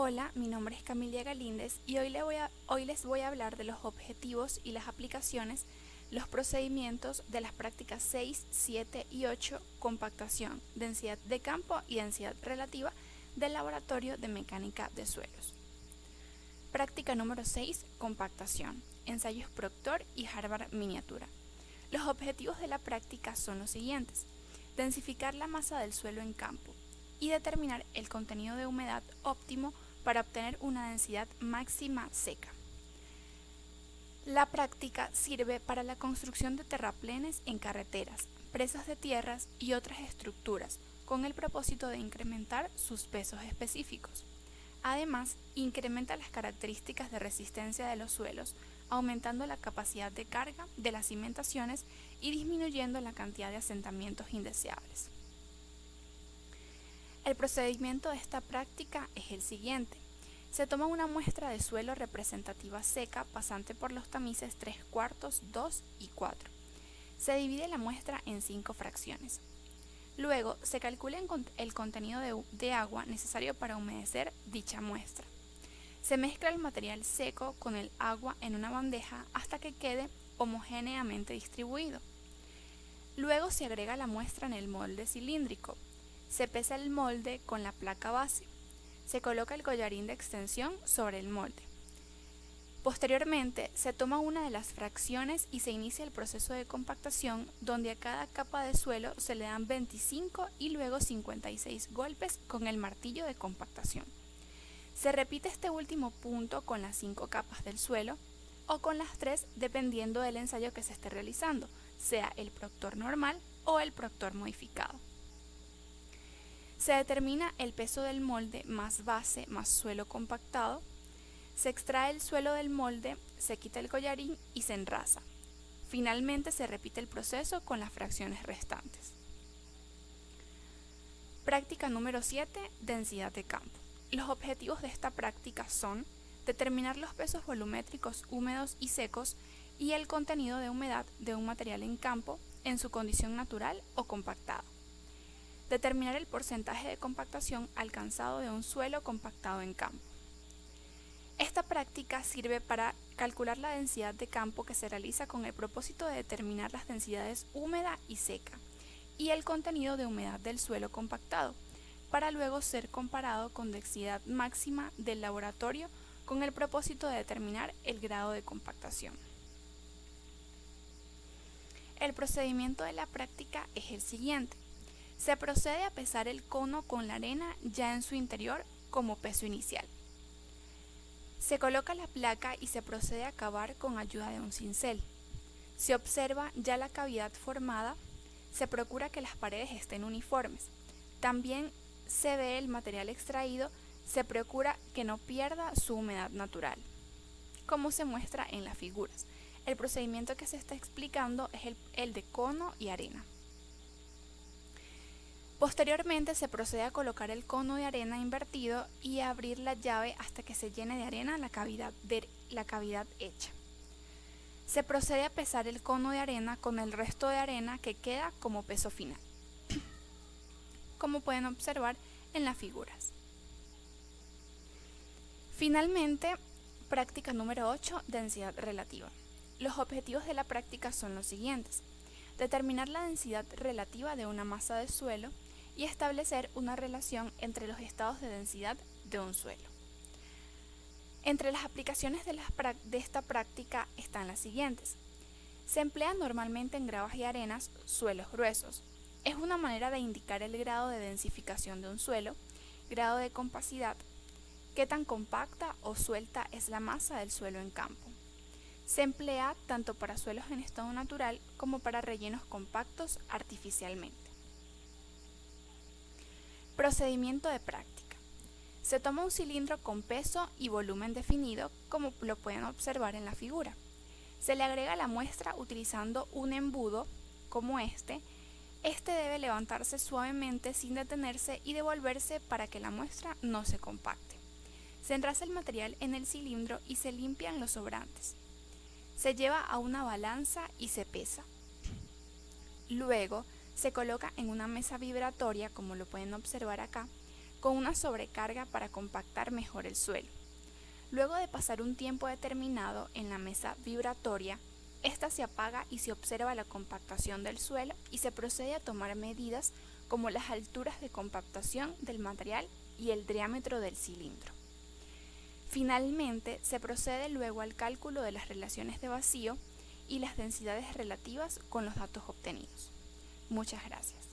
Hola, mi nombre es Camilia Galíndez y hoy les voy a hablar de los objetivos y las aplicaciones, los procedimientos de las prácticas 6, 7 y 8, compactación, densidad de campo y densidad relativa del Laboratorio de Mecánica de Suelos. Práctica número 6, compactación, ensayos Proctor y Harvard Miniatura. Los objetivos de la práctica son los siguientes: densificar la masa del suelo en campo y determinar el contenido de humedad óptimo para obtener una densidad máxima seca. La práctica sirve para la construcción de terraplenes en carreteras, presas de tierras y otras estructuras, con el propósito de incrementar sus pesos específicos. Además, incrementa las características de resistencia de los suelos, aumentando la capacidad de carga de las cimentaciones y disminuyendo la cantidad de asentamientos indeseables. El procedimiento de esta práctica es el siguiente. Se toma una muestra de suelo representativa seca pasante por los tamices 3/4, 2 y 4. Se divide la muestra en 5 fracciones. Luego se calcula el contenido de agua necesario para humedecer dicha muestra. Se mezcla el material seco con el agua en una bandeja hasta que quede homogéneamente distribuido. Luego se agrega la muestra en el molde cilíndrico. Se pesa el molde con la placa base. Se coloca el collarín de extensión sobre el molde. Posteriormente, se toma una de las fracciones y se inicia el proceso de compactación, donde a cada capa de suelo se le dan 25 y luego 56 golpes con el martillo de compactación. Se repite este último punto con las 5 capas del suelo o con las 3 dependiendo del ensayo que se esté realizando, sea el Proctor normal o el Proctor modificado. Se determina el peso del molde más base más suelo compactado. Se extrae el suelo del molde, se quita el collarín y se enrasa. Finalmente se repite el proceso con las fracciones restantes. Práctica número 7, densidad de campo. Los objetivos de esta práctica son determinar los pesos volumétricos húmedos y secos y el contenido de humedad de un material en campo en su condición natural o compactado. Determinar el porcentaje de compactación alcanzado de un suelo compactado en campo. Esta práctica sirve para calcular la densidad de campo que se realiza con el propósito de determinar las densidades húmeda y seca y el contenido de humedad del suelo compactado, para luego ser comparado con densidad máxima del laboratorio con el propósito de determinar el grado de compactación. El procedimiento de la práctica es el siguiente. Se procede a pesar el cono con la arena ya en su interior como peso inicial. Se coloca la placa y se procede a cavar con ayuda de un cincel. Se observa ya la cavidad formada, se procura que las paredes estén uniformes. También se ve el material extraído, se procura que no pierda su humedad natural, como se muestra en las figuras. El procedimiento que se está explicando es el de cono y arena. Posteriormente se procede a colocar el cono de arena invertido y a abrir la llave hasta que se llene de arena la cavidad hecha. Se procede a pesar el cono de arena con el resto de arena que queda como peso final, como pueden observar en las figuras. Finalmente, práctica número 8, densidad relativa. Los objetivos de la práctica son los siguientes: determinar la densidad relativa de una masa de suelo y establecer una relación entre los estados de densidad de un suelo. Entre las aplicaciones de esta práctica están las siguientes. Se emplea normalmente en gravas y arenas, suelos gruesos. Es una manera de indicar el grado de densificación de un suelo, grado de compacidad, qué tan compacta o suelta es la masa del suelo en campo. Se emplea tanto para suelos en estado natural como para rellenos compactos artificialmente. Procedimiento de práctica. Se toma un cilindro con peso y volumen definido, como lo pueden observar en la figura. Se le agrega la muestra utilizando un embudo como este. Este debe levantarse suavemente sin detenerse y devolverse para que la muestra no se compacte. Se enrasa el material en el cilindro y se limpian los sobrantes. Se lleva a una balanza y se pesa. Luego se coloca en una mesa vibratoria, como lo pueden observar acá, con una sobrecarga para compactar mejor el suelo. Luego de pasar un tiempo determinado en la mesa vibratoria, esta se apaga y se observa la compactación del suelo y se procede a tomar medidas como las alturas de compactación del material y el diámetro del cilindro. Finalmente, se procede luego al cálculo de las relaciones de vacío y las densidades relativas con los datos obtenidos. Muchas gracias.